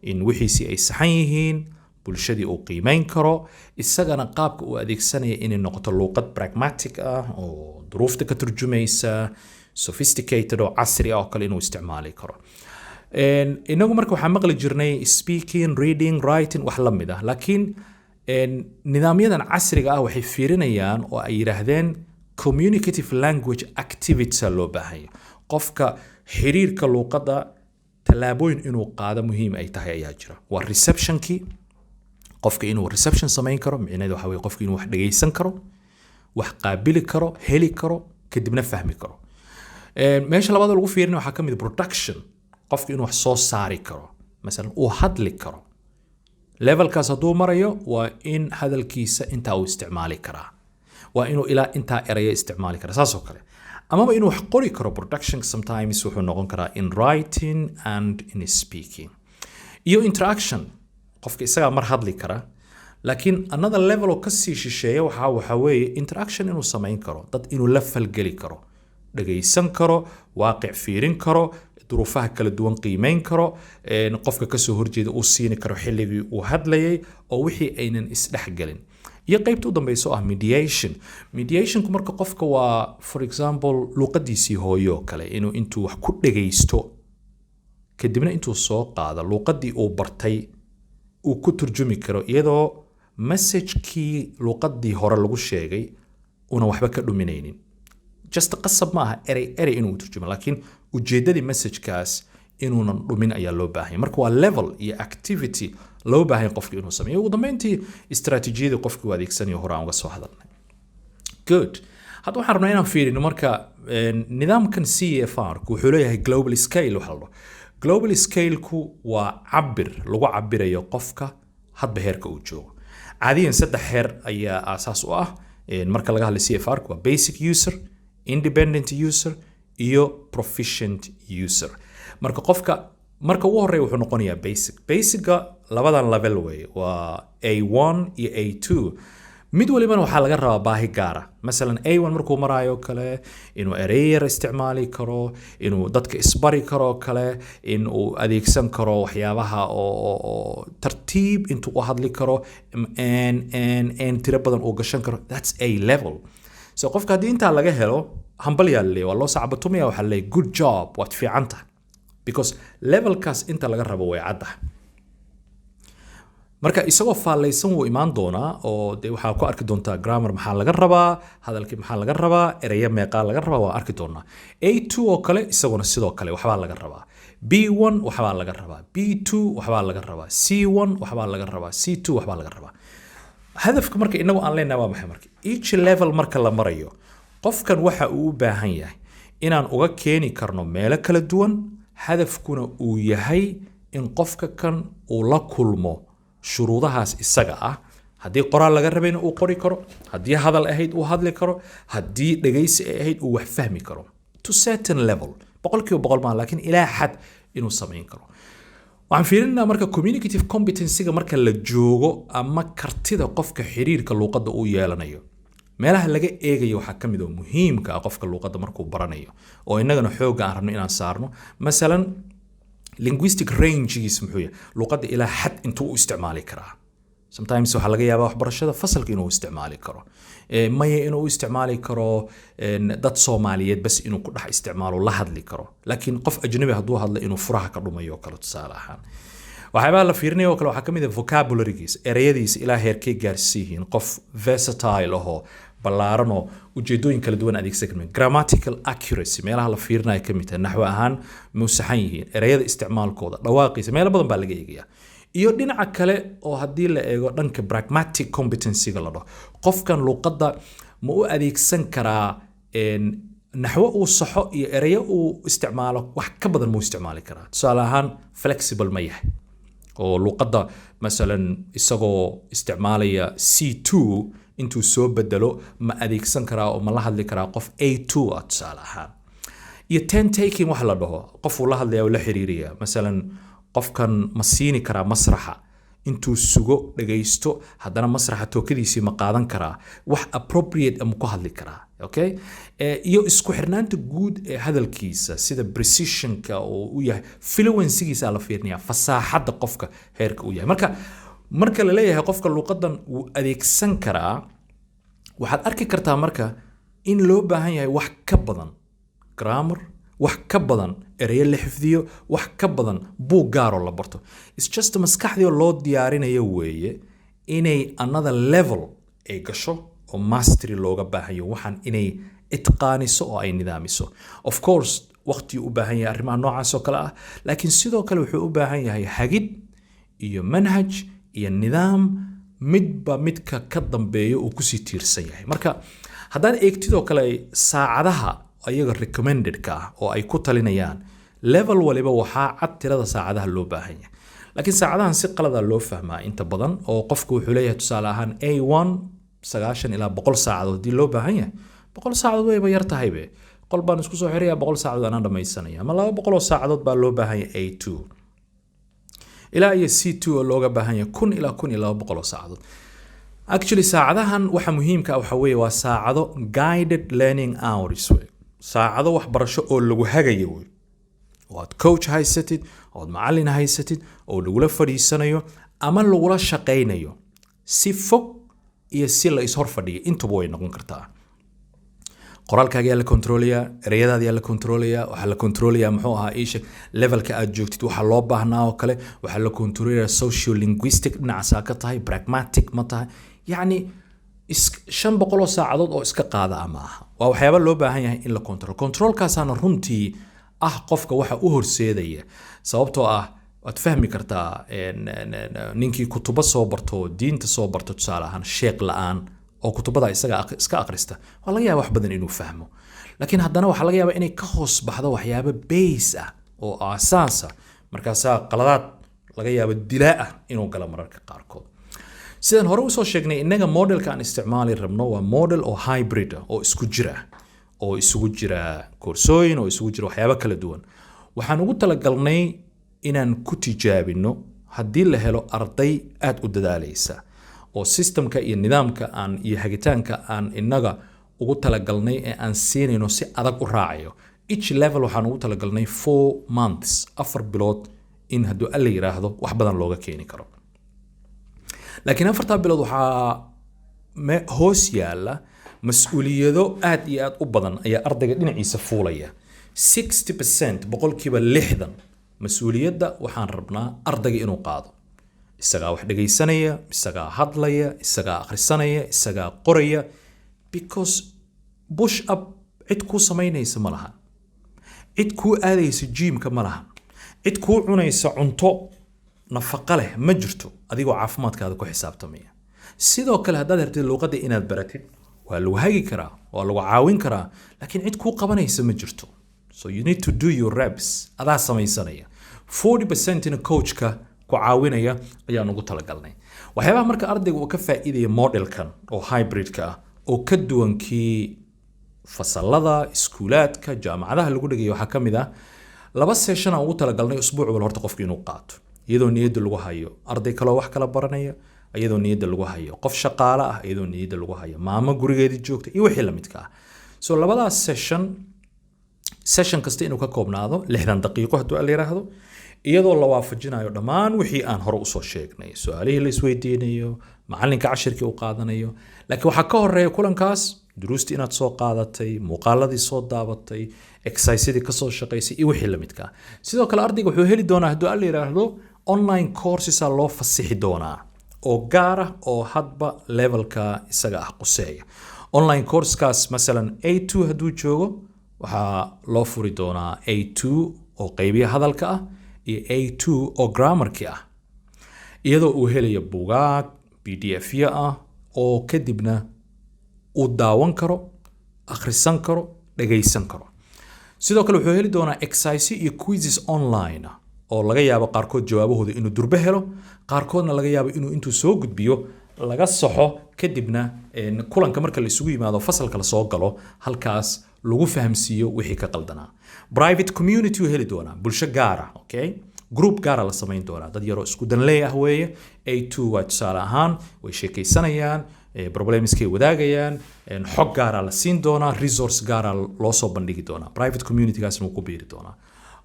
Speaker 1: in wixiisii ay saxan yihiin, bulshadii uu qiimeyn karo, isagana qaabka uu adeegsanaya inay noqoto luuqad pragmatic ah oo duruufta ka turjumaysa, sophisticated oo casri ah oo kale inuu isticmaali karo. inagu marka waxaan maqli jirnay speaking, reading, writing wax la mid ah, laakiin nidaamyadan casriga ah waxay fiirinayaan oo ay yiraahdeen communicative language activities loo baahan yahay. qofka xiriirka luuqadda talaabooyin inuu qaado muhiim ay tahay ayaa jira. waa receptionkii, qofka inuu reception samayn karo, micnaheedu waxa weeye qofka inuu wax dhageysan karo, wax qaabili karo, heli karo, kadibna fahmi karo. meesha labaad oo lagu fiirinayo waxaa ka mid ah production, qofka inuu wax soo saari karo, masalan uu hadli karo. levelkaas hadduu marayo waa in hadalkiisa intaa uu isticmaali karaa, waa inuu ilaa intaa eraya isticmaali karaa, saas oo kale. amaba inuu wax qori karo. production sometimes wuxuu noqon karaa in writing and in speaking. iyo interaction, qofka isagaa mar hadli kara, laakiin another level oo kasii shisheeya waxa weeye interaction inuu samayn karo, dad inuu la falgeli karo, dhagaysan karo, waaqic fiirin karo, duruufaha kala duwan qiimeyn karo, qofka kasoo horjeeda uu siini karo xilligii uu hadlayay oo wixii aynan isdhexgelin. iyo qaybta u dambayso ah mediation. mediationku marka qofka waa for example luuqadiisii hooyo kale inuu intuu wax ku dhagaysto kadibna intuu soo qaado luuqadii uu bartay uu ku turjumi karo iyadoo message-kii luuqadii hore lagu sheegay una waxba ka dhuminaynin. just qasab maaha erey inuu turjumo, laakiin ujeedadii message-kaas inuunan dhumin ayaa loo baahan yahay. marka waa level iyo activity loo baahan yahay qofka inuu sameeyo. ugu dambeyntii istaraatiijiyada qofka uu adeegsanayo hore aan uga soo hadalnay. good. hadda waxaan rabnaa inaan fiirino marka nidaamkan CFR-ku wuxuu leeyahay global scale waxa la dhaho. global scale-ku waa cabir lagu cabirayo qofka hadba heerka uu joogo. caadiyan 3 heer ayaa aasaas u ah marka laga hadlayo CFR-ku waa basic user, independent user iyo proficient user. marka qofka marka ugu horeeya wuxuu noqonayaa basic-ga labadan level way waa A1 iyo A2. mid walibana waxaa laga rabaa baahi gaara. masalan A1 markuu maraayo kale inuu ereyar isticmaali karo, inuu dadka isbari karo kale, inuu adeegsan karo waxyaabaha oo tartiib intuu u hadli karo, tiro badan uu gashan karo. that's A level. so qofka haddii intaa laga helo hambalyaa laleeyahay, waa loo sacbatumaya, waxaa laleeyahay good job, waad fiican tahay, because levelkaas inta laga rabo way cadda. marka isagoo faalaysan wuu imaan doonaa oo de waxaa ku arki doontaa grammar maxaa laga rabaa, hadalkii maxaa laga rabaa, ereya meeqaa laga rabaa, waa arki doonaa. A2 oo kale isaguna sidoo kale waxbaa laga rabaa. B1 waxbaa laga rabaa, B2 waxbaa laga rabaa, C1 waxbaa laga rabaa, C2 waxbaa laga rabaa. hadafka marka inagu aan leenahay waa maxay marka? each level marka la marayo qofkan waxa uu u baahan yahay inaan uga keeni karno meelo kala duwan, hadafkuna uu yahay in qofka kan uu la kulmo shuruudahaas isaga ah. haddii qoraal laga rabayna uu qori karo, haddii hadal ahayd uu hadli karo, haddii dhagaysi ahayd uu wax fahmi karo to certain level. 100% maaha, laakiin ilaa xad inuu samayn karo. waxaan fiirinaa marka communicative competency-ga marka la joogo ama kartida qofka xiriirka luuqadda uu yeelanayo. meelaha laga eegayo waxaa ka mid ah muhiimka ah qofka luuqadda markuu baranayo oo innagana xooga aan rabno inaan saarno. masalan linguistic range-giis muxuu yahay, luuqadda ilaa xad intuu u isticmaali karaa. sometimes waxaa laga yaabaa waxbarashada fasalka inuu isticmaali karo, maya inuu isticmaali karo dad Soomaaliyeed bas inuu ku dhex isticmaalo la hadli karo, laakiin qof ajnabi hadduu hadlo inuu furaha ka dhumayo kale tusaale ahaan. waxyaabaa la fiirinayo kale waxaa ka mid ah vocabulary-giis, ereyadiisa ilaa heerkay gaarsiihiin, qof versatile ahoo ballaaran oo ujeedooyin kala duwan adeegsan kara. grammatical accuracy meelaha la fiirinayo ka mid tahay, naxwo ahaan ma saxan yihiin, ereyada isticmaalkooda, dhawaaqiisa, meelo badan baa laga eegayaa. iyo dhinaca kale oo haddii la eego dhanka pragmatic competency-ga la dhaho, qofkan luuqadda ma u adeegsan karaa naxwo uu saxo iyo ereyo uu isticmaalo wax ka badan ma u isticmaali karaa. tusaale ahaan flexible ma yahay oo luuqadda masalan isagoo isticmaalaya C2 intuu soo bedelo ma adeegsan karaa oo ma la hadli karaa qof A2 ah tusaale ahaan iyo ten taking wax la dhaho qof uu la hadlaya oo la xiriiriya masalan qofkan ma siini karaa masraxa intuu sugo dhageysto haddana masraxa tookadiisii ma qaadan karaa wax appropriate ama ku hadli karaa okay iyo isku xirnaanta guud ee hadalkiisa sida precisionka oo u yahay fluency-giisa la fiirinayaa fasaaxada qofka heerka u yahay marka la leeyahay qofka luqadan uu adeegsan karaa waxaad arki kartaa marka in loo baahan yahay wax ka badan grammar wax ka badan ereyo la xifdiyo wax ka badan buug gaar oo la barto it's just maskaxdii loo diyaarinayo weeye inay another level ay gasho oo mastery looga baahanyo waxaan inay itqaaniso oo ay nidaamiso of course waqti u baahan yahay arrimaha noocaas oo kale ah laakiin sidoo kale wuxuu u baahan yahay hagid iyo manhaj iyo nidaam midba midka ka dambeeyo uu ku sii tiirsan yahay marka haddaan eegtidoo kale saacadaha ayaga recommended ka oo ay ku talinayaan level waliba waxaa cad tirada saacadaha loo baahan yahay laakiin saacadahan si qalada loo fahmaa inta badan oo qofku wuxuu leeyahay tusaale ahaan A1 90 ilaa 100 saacadood hadii loo baahan yahay 100 saacadood wayba yar tahay be qol baan isku soo xiriyaa 100 saacadood aan dhamaysanaya ama 200 saacadood baa loo baahan yahay A2 ilaa iyo C2 oo looga baahan yahay 1000 ilaa 1200 saacadood actually saacadahan waxa muhiimka waxa weeye waa saacado guided learning hours saacado waxbarasho oo lagu hagayo way waad coach haysatid oo macallin haysatid oo lagula fadhiisanayo ama lagula shaqeynayo si fog iyo si la is hor fadhiyo intuba way noqon kartaa qoraalkaaga la controlaya ereyadaada la controlaya waxa la controlaya muxuu ahaa isha levelka aad joogtid waxa loo baahnaa oo kale waxa la controlaya social linguistic dhinaca ka tahay pragmatic ma tahay yani 500 saacadood oo iska qaada ama aha waa waxyaabo loo baahan yahay in la controlkaasana runtii qofka waxa u horseedaya sababtoo waad fahmi kartaa ninkii kutuba soo barto diinta soo barto tusaale ahaan sheekh la'aan oo kutubada isaga iska akhrista waa laga yaabaa wax badan inuu fahmo laakiin haddana waxa laga yaabaa inay ka hoos baxdo waxyaabo base oo aasaasa markaas qaladaad laga yaabo dilaa inuu galo mararka qaarkood sidaan hore u soo sheegnay inaga modelka aan isticmaali rabno waa model oo hybrid oo isku jira oo isugu jira koorsooyin oo isugu jira waxyaabo kala duwan waxaan ugu talagalnay inaan ku tijaabino haddii la helo arday aad u dadaalaysa oo systemka iyo nidaamka aan iyo hagitaanka aan inaga ugu talagalnay ee aan siinayno si adag u raacayo each level waxaan ugu talagalnay 4 months 4 bilood in hadduu alla yiraahdo wax badan looga keeni karo laakiin 4 bilood waxaa hoos yaala mas'uuliyado aad iyo aad u badan ayaa ardayga dhinaciisa fuulaya 60% boqolkiiba 60 mas'uuliyadda waxaan rabnaa ardayga inuu qaado isagaa wax dhageysanaya isagaa hadlaya isagaa akhrisanaya isagaa qoraya because push up cid ku samaynaysa ma laha cid ku aadaysa gymka ma laha cid ku cunaysa cunto nafaqo leh ma jirto adigoo caafimaadkaada ku xisaabtamaya sidoo kale haddaad rabtid luqadda inaad baratid waa lagu hagi karaa waa lagu caawin karaa laakiin cid ku qabanaysa ma jirto so you need to do your reps adaa samaysanaya 40% in coachka ku caawinaya ayaan ugu talagalnay waxyaabaha marka ardayga uu ka faa'iideeyo modelkan oo hybridka oo ka duwankii fasalada iskuulaadka jaamacadaha lagu dhigayo waxa kamid laba session aan ugu talagalnay usbuuc walba horta qofku inuu qaato iyadoo niyadda lagu hayo arday kale wax kala baranaya iyadoo niyadda lagu hayo qof shaqaale iyadoo niyadda lagu hayo maamo gurigeedii joogta iyo wixii la midka so labadaas session kasta inuu ka koobnaado 60 daqiiqo hadduu la yiraahdo iyadoo la waafajinayo dhammaan wixii aan hore u soo sheegnay su'aalihii la isweydiinayo macalinka cashirkii uu qaadanayo laakiin waxa ka horeeya kulankaas duruustii inaad soo qaadatay muuqaaladii soo daabatay exercisedii ka soo shaqaysay iyo wixii la midka sidoo kale ardayga wuxuu heli doonaa hadduu la yiraahdo online courses loo fasixi doonaa oo gaar ah oo hadba levelka isaga quseeya online course-kaas masalan A2 hadduu joogo waxaa loo furi doonaa A2 oo qaybiya hadalka iyo A2 oo grammarki iyadoo uu helayo buugaag PDF-ya oo kadibna uu daawan karo akhrisan karo dhageysan karo sidoo kale wuxuu heli doonaa exercise iyo quizzes online oo laga yaabo qaarkood jawaabahooda inuu durbe helo qaarkoodna laga yaabo inuu intuu soo gudbiyo laga saxo kadibna kulanka marka la isugu yimaado fasalka la soo galo halkaas lagu fahamsiiyo wixii ka qaldanaa. Private community heli doona bulsho gaar ah, okay? Group gaar ah la samayn doona dad yaroo isku danleey ah weeye. A2 waa tusaale ahaan way sheekaysanayaan, problemskay wadaagayaan, xog gaar ah la siin doonaa, resource gaar ah loo soo bandhigi doonaa. Private community gaasna wuu ku biiri doonaa.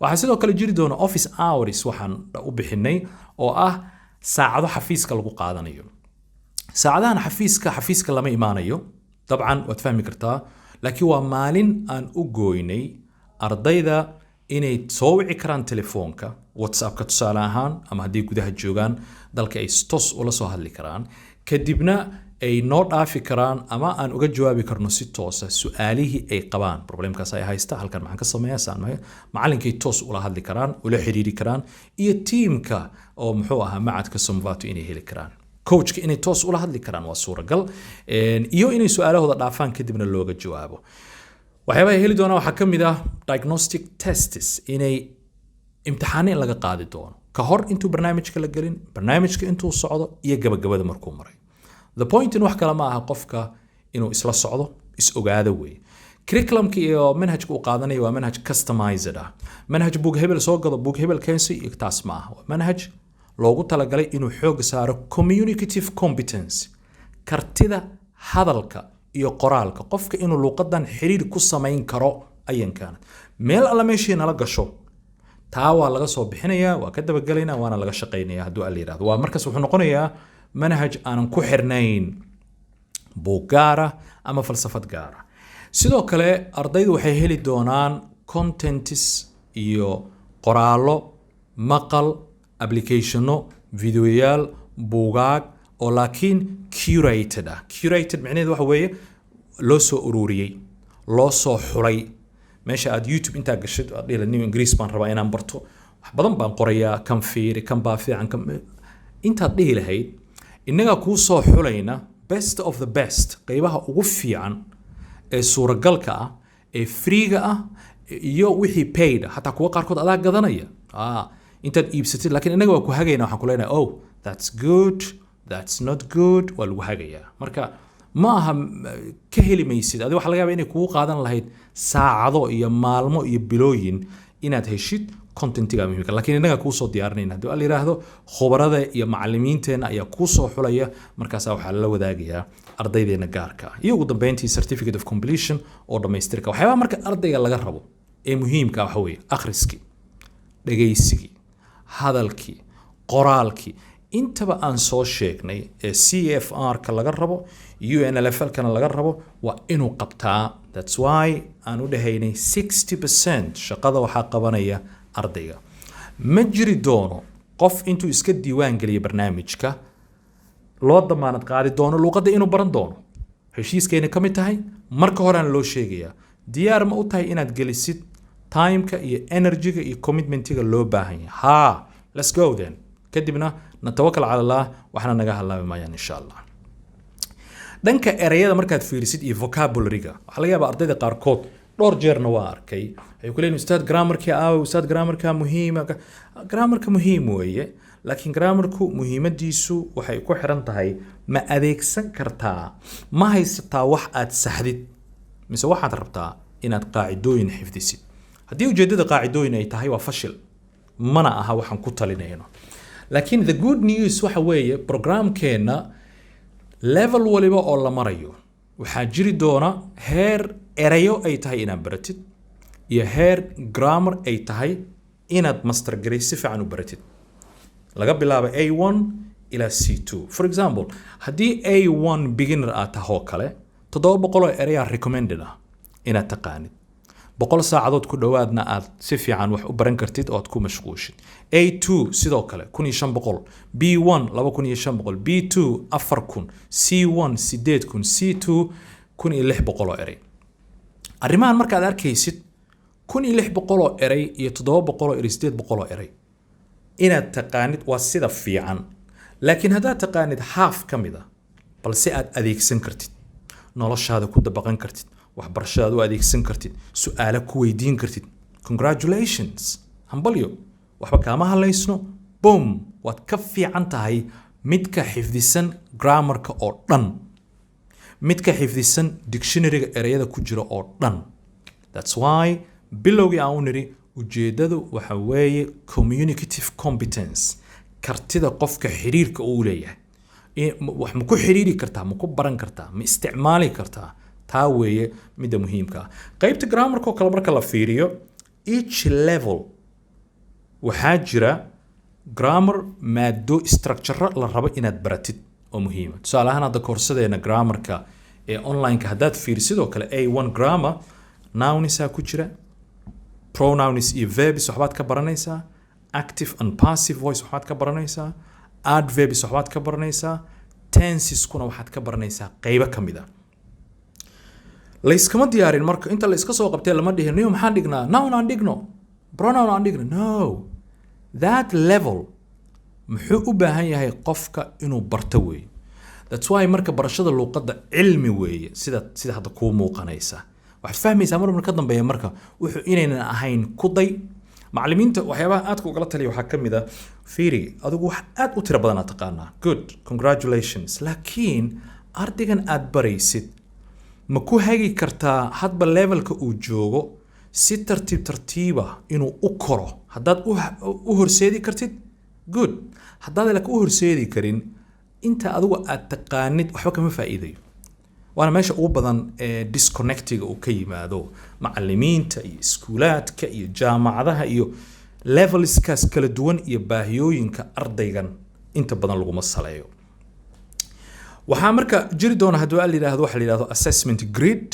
Speaker 1: waxaa sidoo kale jiri doona office hours waxaan u bixinay oo ah saacado xafiiska lagu qaadanayo. saacadahan xafiiska lama imaanayo dabcan waad fahmi kartaa, laakiin waa maalin aan u gooynay ardayda inay soo wici karaan telefoonka WhatsApp-ka tusaale ahaan, ama haddii gudaha joogaan dalka ay toos ula soo hadli karaan, kadibna ay noo dhaafi karaan ama aan uga jawaabi karno si toosa su'aalihii ay qabaan. Problemkaas ay haysta halkan maxaan ka sameeyaa saamahay macallinkay toos ula hadli karaan, ula xiriiri karaan, iyo teamka oo muxuu ahaa macadka Somvato inay heli karaan. Coachka inay toos ula hadli karaan waa suuragal, iyo inay su'aalahooda dhaafaan kadibna looga jawaabo. waxyaabaha heli doona waxaa ka mid ah diagnostic tests, inay imtixaano in laga qaadi doono ka hor intuu barnaamijka la gelin, barnaamijka intuu socdo, iyo gabagabada markuu maray. The point in wax kale ma aha qofka inuu isla socdo, is ogaado weeye. Curriculumka iyo manhajka uu qaadanayo waa manhaj customized ah. Manhaj book hebel soo gado, book hebel keensi, iyo taas ma aha. Manhaj loogu talagalay inuu xoog saaro communicative competence, kartida hadalka iyo qoraalka, qofka inuu luqadan xiriir ku samayn karo ayan kaana. Meel alla meeshii nala gasho taa waa laga soo bixinayaa, waa ka dabagalaynaa, waana laga shaqaynayaa hadduu alla yiraahdo. Waa markaas wuxuu noqonayaa manhaj aanan ku xirnayn buug gaar ah ama falsafad gaar ah. sidoo kale ardaydu waxay heli doonaan contents iyo qoraallo, maqal, applicationo, videoyaal, buugaag oo laakiin curated ah. Curated macnaheedu waxa weeye loo soo ururiyey, loo soo xulay. meesha aad YouTube intaa gashid aad dhila new English baan rabaa inaan barto, wax badan baan qorayaa, kan fiiri, kan baa fiican, kan intaad dhihi lahayd innaga kuu soo xulayna best of the best, qaybaha ugu fiican ee suuragalka ah, ee freega ah, iyo wixii paid ah. Hataa kuwa qaarkood adaa gadanaya intaad iibsatid, laakiin innaga waa ku hagayna, waxaan ku leenahay oh that's good, that's not good, waa lagu hagayaa. Marka ma aha ka heli maysid adiga, waxa laga yaabaa inay kugu qaadan lahayd saacado iyo maalmo iyo bilooyin inaad heshid contentiga muhiimka, laakiin innaga kuu soo diyaarinayna. haddii la yiraahdo khubarada iyo macallimiinteena ayaa kuu soo xulaya, markaas waxaa la wadaagayaa ardaydeena gaarka ah. iyo ugu dambeyntii certificate of completion oo dhamaystirka. waxyaabaha marka ardayga laga rabo ee muhiimka waxa weeye akhriskii, dhagaysigii, hadalkii, qoraalkii, intaba aan soo sheegnay ee CFR-ka laga rabo, UNLFL-kana laga rabo, waa inuu qabtaa. That's why aan u dhahaynay 60% shaqada waxaa qabanaya ardayga. ma jiri doono qof intuu iska diiwaan geliyo barnaamijka loo damaanad qaadi doono luqadda inuu baran doono. heshiiskeena ka mid tahay marka horena loo sheegayaa diyaar ma u tahay inaad gelisid timeka iyo energyga iyo commitmentiga loo baahan yahay. Let's go then. kadibna natawakal cala Allah, waxna naga halaabi maayaan insha Allah. dhanka erayada markaad fiirisid iyo vocabulary-ga, waxa laga yaabaa ardayda qaarkood dhowr jeerna waa arkay ay ku leeyihiin ustaad grammarka muhiim. Grammarka muhiim weeye, laakiin grammarku muhiimadiisu waxay ku xiran tahay ma adeegsan kartaa, ma haysataa wax aad saxdid, mise waxaad rabtaa inaad qaacidooyin xifdisid. haddii ujeedada qaacidooyin ay tahay waa fashil, mana aha waxaan ku talinayno. laakiin the good news waxa weeye programkeena level waliba oo la marayo waxaa jiri doona heer erayo ay tahay inaad baratid iyo heer grammar ay tahay inaad master garay si fiican u baratid, laga bilaabo A1 ila C2. For example, haddii A1 beginner aad tahay oo kale 700 erayaa recommended ah inaad taqaanid, 100 saacadood ku dhawaadna aad si fiican wax u baran kartid oo aad ku mashquushid. A2 sidoo kale 1500, B1 2500, B2 4000, C1 8000, C2 1600 eray. arrimahan markaad arkaysid 1600 eray iyo 700 eray 800 eray inaad taqaanid waa sida fiican, laakiin haddaad taqaanid half ka mid ah balse aad adeegsan kartid, noloshaada ku dabaqan kartid, waxbarashadaada u adeegsan kartid, su'aalo ku weydiin kartid, congratulations, hambalyo, waxba kaama halaysno, boom, waad ka fiican tahay midka xifdisan grammarka oo dhan mid ka xifdisan dictionary-ga ereyada ku jira oo dhan. That's why bilowgii aan u niri ujeedadu waxa weeye communicative competence, kartida qofka xiriirka uu leeyahay. wax ma ku xiriiri kartaa, ma ku baran kartaa, ma isticmaali kartaa, taa weeye midda muhiimka ah. qaybta grammarka oo kale marka la fiiriyo, each level waxaa jira grammar maado structure la rabo inaad baratid oo muhiima. tusaale ahaan hadda koorsadeena grammarka ee online-ka haddaad fiirisidoo kale A1 grammar, nounisaa ku jira, pronouns iyo verbs waxbaad ka baranaysaa, active and passive voice waxbaad ka baranaysaa, adverbs waxbaad ka baranaysaa, tenses-kuna waxaad ka baranaysaa qaybo ka mid ah. layskama diyaarin marka inta la iska soo qabtay lama dhihin niyo maxaan dhignaa, noun aan dhigno, pronoun aan dhigno. No, that level muxuu u baahan yahay qofka inuu barto weeye. That's why marka barashada luqadda cilmi weeye, sida hadda kuu muuqanaysa. waxaad fahmaysaa mar ka dambeeya marka wuxuu inaynan ahayn kuday. macallimiinta waxyaabaha aadka ugala taliya waxaa ka mid ah, fiiri adigu wax aad u tiro badan aad taqaanaa, good, congratulations, laakiin ardaygan aad baraysid ma ku hagi kartaa hadba levelka uu joogo si tartiiba inuu u koro. haddaad u horseedi kartid, good. haddaad laakiin u horseedi karin, inta adigu aad taqaanid waxba kama faa'iidayo. waana meesha ugu badan ee disconnectiga uu ka yimaado macallimiinta iyo iskuulaadka iyo jaamacadaha iyo levelskaas kala duwan iyo baahiyooyinka ardaygan inta badan laguma saleeyo. waxaa marka jiri doona haddii la yidhaahdo waxa la yidhaahdo assessment grid,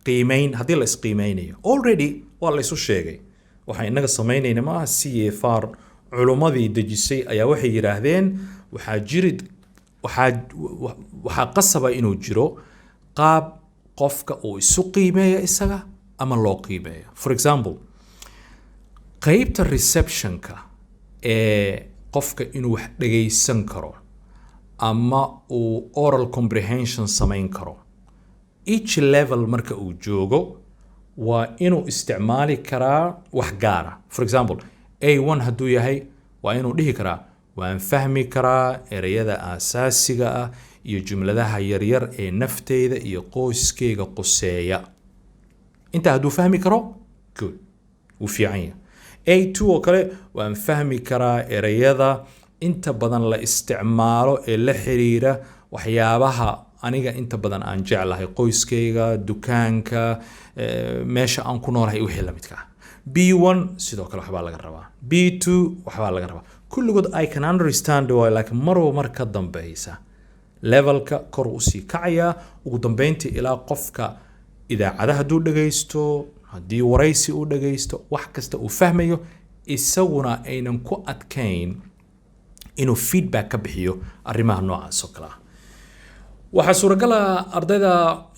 Speaker 1: qiimeyn. haddii la isqiimeynayo already waa la isu sheegay, waxaan inaga samaynayna maaha. CFR culumadii dejisay ayaa waxay yidhaahdeen waxaa qasaba inuu jiro qaab qofka uu isu qiimeeya isaga ama loo qiimeeya. For example, qaybta receptionka ee qofka inuu wax dhagaysan karo ama uu oral comprehension samayn karo, each level marka uu joogo waa inuu isticmaali karaa wax gaara. For example, A1 hadduu yahay waa inuu dhihi karaa waan fahmi karaa ereyada aasaasiga ah iyo jumladaha yaryar ee nafteyda iyo qoyskeyga quseeya. inta hadduu fahmi karo, good, wuu fiican yahay. A2 oo kale waan fahmi karaa ereyada inta badan la isticmaalo ee la xiriira waxyaabaha aniga inta badan aan jeclahay, qoyskeyga, dukaanka, meesha aan ku noolahay wixii la midka ah. B1 sidoo kale waxbaa laga rabaa, B2 waxbaa laga rabaa. kulligood I can understand way, laakiin marwa mar ka dambaysa levelka kor u sii kacaya, ugu dambeyntii ilaa qofka idaacadaha hadduu dhagaysto, haddii waraysi uu dhagaysto, wax kasta uu fahmayo, isaguna aynan ku adkayn inuu feedback ka bixiyo arrimaha noocaas oo kale ah. waxaa suuragal ah ardayda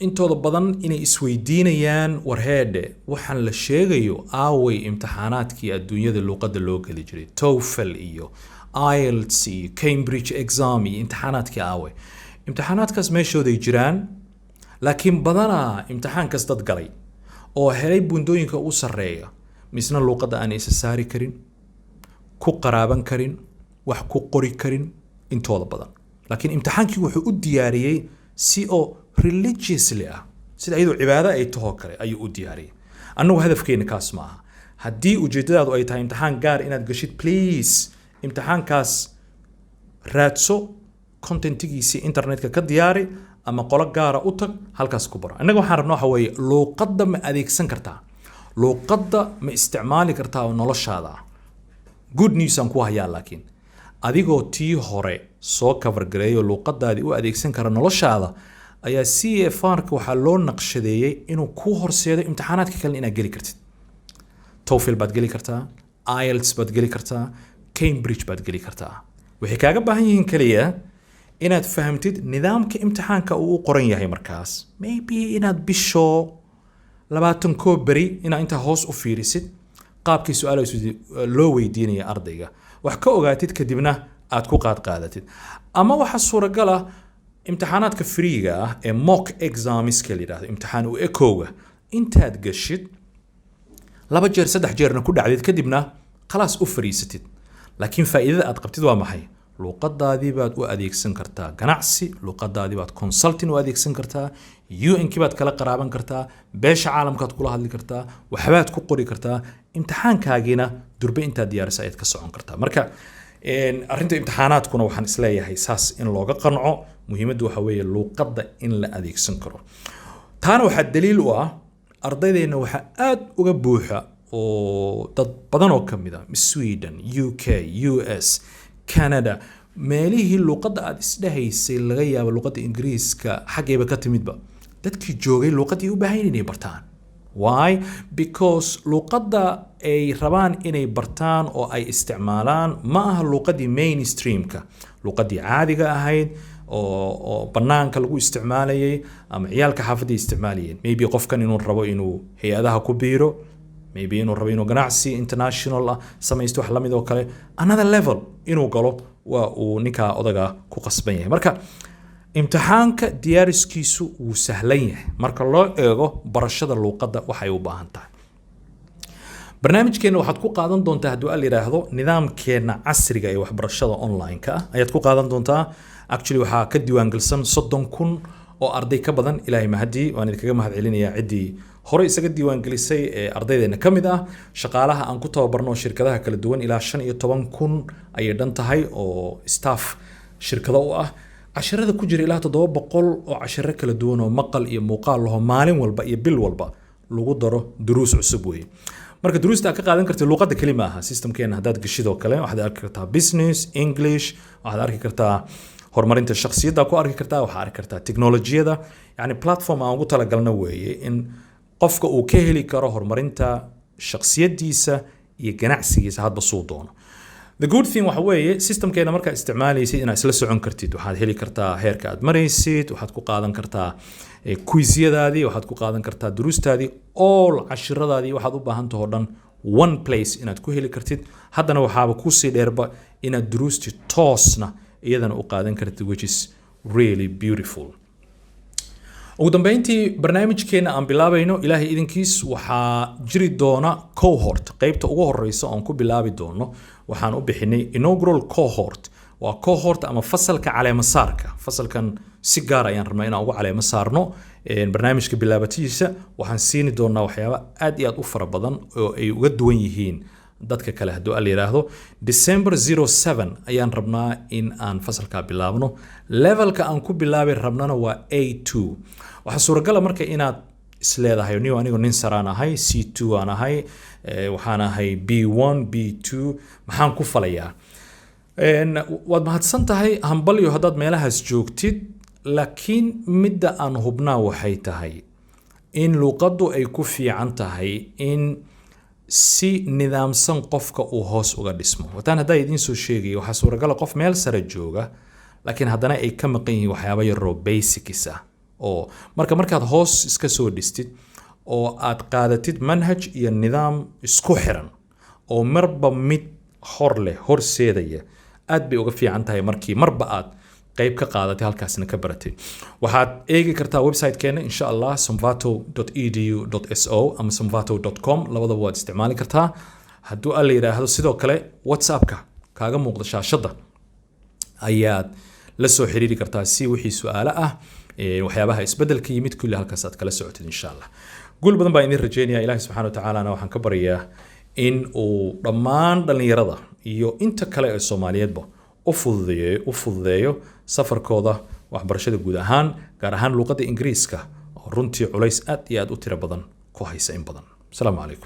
Speaker 1: intooda badan inay isweydiinayaan warheedhe waxaan la sheegayo aaway imtixaanaadkii adduunyada luqadda loo geli jiray, TOEFL iyo IELTS iyo Cambridge exam iyo imtixaanaadkii aaway. imtixaanaadkaas meeshooday jiraan, laakiin badanaa imtixaankaas dad galay oo helay buundooyinka u sarreeya misna luqadda aan isa saari karin, ku qaraaban karin, wax ku qori karin intooda badan. laakiin imtixaankii wuxuu u diyaariyey si oo religiously ah, sida iyadoo cibaado ay taho kale ayuu u diyaariyey. annagu hadafkeena kaas ma aha. haddii ujeedadaadu ay tahay imtixaan gaar inaad gashid, please imtixaankaas raadso, contentigiisii internetka ka diyaari ama qolo gaara u tag, halkaas ku baro. annaga waxaan rabnaa waxa weeye luuqadda ma adeegsan kartaa, luuqadda ma isticmaali kartaa noloshaada. good news aan ku hayaa, laakiin adigoo tii hore soo cover gareeyo luuqadaadii u adeegsan kara noloshaada ayaa CFR-ka waxaa loo naqshadeeyey inuu ku horseedo imtixaanaadka kale inaad geli kartid. TOEFL baad geli kartaa, IELTS baad geli kartaa, Cambridge baad geli kartaa. waxay kaaga baahan yihiin kaliya inaad fahamtid nidaamka imtixaanka uu u qoran yahay markaas. maybe inaad bisho 20 beri inaad inta hoos u fiirisid qaabkii su'aalaha loo weydiinaya ardayga, wax ka ogaatid kadibna aad ku qaadatid. ama waxa suuragal ah imtixaanaadka freega ah ee mock exams ka yiraahdo, imtixaan u ekowga intaad gashid 2 jeer 3 jeerna ku dhacdid kadibna khalaas u fariisatid. laakiin faa'iidada aad qabtid waa maxay? luqadaadii baad u adeegsan kartaa ganacsi, luqadaadii baad consulting u adeegsan kartaa, UN-kii baad kala qaraaban kartaa, beesha caalamkaad kula hadli kartaa, waxbaad ku qori kartaa, imtixaankaagiina durbe intaad diyaarisa ayaad ka socon kartaa. Marka arrinta imtixaanaadkuna waxaan isleeyahay saas in looga qanco, muhiimaddu waxa weeye luqadda in la adeegsan karo. taana waxaa daliil u ah ardaydeena waxaa aad uga buuxa oo dad badan oo ka mid ah Sweden, UK, US, Canada, meelihii luqadda aad isdhahaysay laga yaabo luqadda Ingiriiska xageeba ka timidba dadkii joogay luqadii u baahan inay bartaan. Why? Because luqadda ay rabaan inay bartaan oo ay isticmaalaan ma aha luqadii mainstreamka, luqadii caadiga ahayd oo banaanka lagu isticmaalayay ama ciyaalka xaafadda isticmaalayeen. Maybe qofkan inuu rabo inuu hay'adaha ku biiro, maybe inuu rabo inuu ganacsi international ah samaysto wax la mid oo kale, another level inuu galo waa uu ninka odaga ku qasban yahay. Marka imtixaanka diyaariskiisu wuu sahlan yahay marka loo eego barashada luqadda waxay u baahan tahay. barnaamijkeena waxaad ku qaadan doontaa haddii aad yiraahdo nidaamkeena casriga ee waxbarashada online-ka ah ayaad ku qaadan doontaa. Actually waxaa ka diiwaangalsan 30,000 oo arday ka badan. Ilaahay mahadii waan idinkaga mahadcelinayaa ciddii hore isaga diiwaangelisay ee ardaydeena ka mid ah. Shaqaalaha aan ku tababarno shirkadaha kala duwan ilaa 15,000 ayay dhan tahay oo staff shirkado u ah. casharada ku jira ilaa 700 oo casharo kala duwan oo maqal iyo muuqaal laho maalin walba iyo bil walba lagu daro duruus cusub weeye. marka duruusta ka qaadan kartay luqadda kelima aha systemkeena hadaad gashidoo kale waxaad arki kartaa business, English, waxaad arki kartaa horumarinta shakhsiyadda, ku arki kartaa waxaad arki kartaa teknolojiyada, yani platform aan ugu talagalna weeye in qofka uu ka heli karo horumarinta shakhsiyadiisa iyo ganacsigiisa hadba suu doono. The good thing waxa weeye systemkeena marka isticmaalaysid inaad isla socon kartid, waxaad heli kartaa heerka aad maraysid, waxaad ku qaadan kartaa quizyadaadii, waxaad ku qaadan kartaa duruustaadii, all cashiradaadii waxaad u baahan tahay oo dhan one place inaad ku heli kartid. haddana waxaaba ku sii dheerba inaad duruusti toosna iyadana u qaadan kartid, which is really beautiful. ugu dambeyntii barnaamijkeena aan bilaabayno ilaahay idinkiis waxaa jiri doona cohort, qaybta ugu horeysa oon ku bilaabi doono waxaan u bixinay inaugural cohort. waa cohort ama fasalka caleema saarka. fasalkan si gaar ayaan rabnaa inaan ugu caleema saarno barnaamijka bilaabatiisa. waxaan siini doonaa waxyaabo aad iyo aad u fara badan oo ay uga duwan yihiin dadka kale hadduu al yiraahdo. December 07 ayaan rabnaa in aan fasalka bilaabno. levelka aan ku bilaabi rabnana waa A2. waxaa suuragal marka inaad isleedahay anigu nin saraan ahay, C2 aan ahay, waxaan ahay B1, B2, maxaan ku falayaa? waad mahadsan tahay hambalyo haddaad meelahaas joogtid, laakiin midda aan hubnaa waxay tahay in luqaddu ay ku fiican tahay in si nidaamsan qofka uu hoos uga dhismo. wataan haddaa idiin soo sheegay waxaa suuragal qof meel sare jooga laakiin haddana ay ka maqan yihiin waxyaabo yaroo basics ah oo markaad hoos iska soo dhistid oo aad qaadatid manhaj iyo nidaam isku xiran oo marba mid horseedaya aad bay uga fiican tahay markii marba aad qayb ka qaadatay halkaasna ka baratay. waxaad eegi kartaa website-keena insha Allah somvato.edu.so ama somvato.com, labadaba waad isticmaali kartaa. hadduu alla yiraahdo sidoo kale WhatsApp-ka kaaga muuqda shaashada ayaad la soo xiriiri kartaa si wixii su'aalo ah waxyaabaha isbedelka yimid kulli halkaas aad kala socotid insha Allah. guul badan baa idin rajeynayaa. Ilaahay subxaanahu wa ta'aala waxaan ka baryaa in uu dhammaan dhalinyarada iyo inta kale ee Soomaaliyeedba u fududeeyo safarkooda waxbarashada guud ahaan, gaar ahaan luqadda Ingiriiska oo runtii culays aad iyo aad u tiro badan ku haysa in badan. Assalaamu calaykum.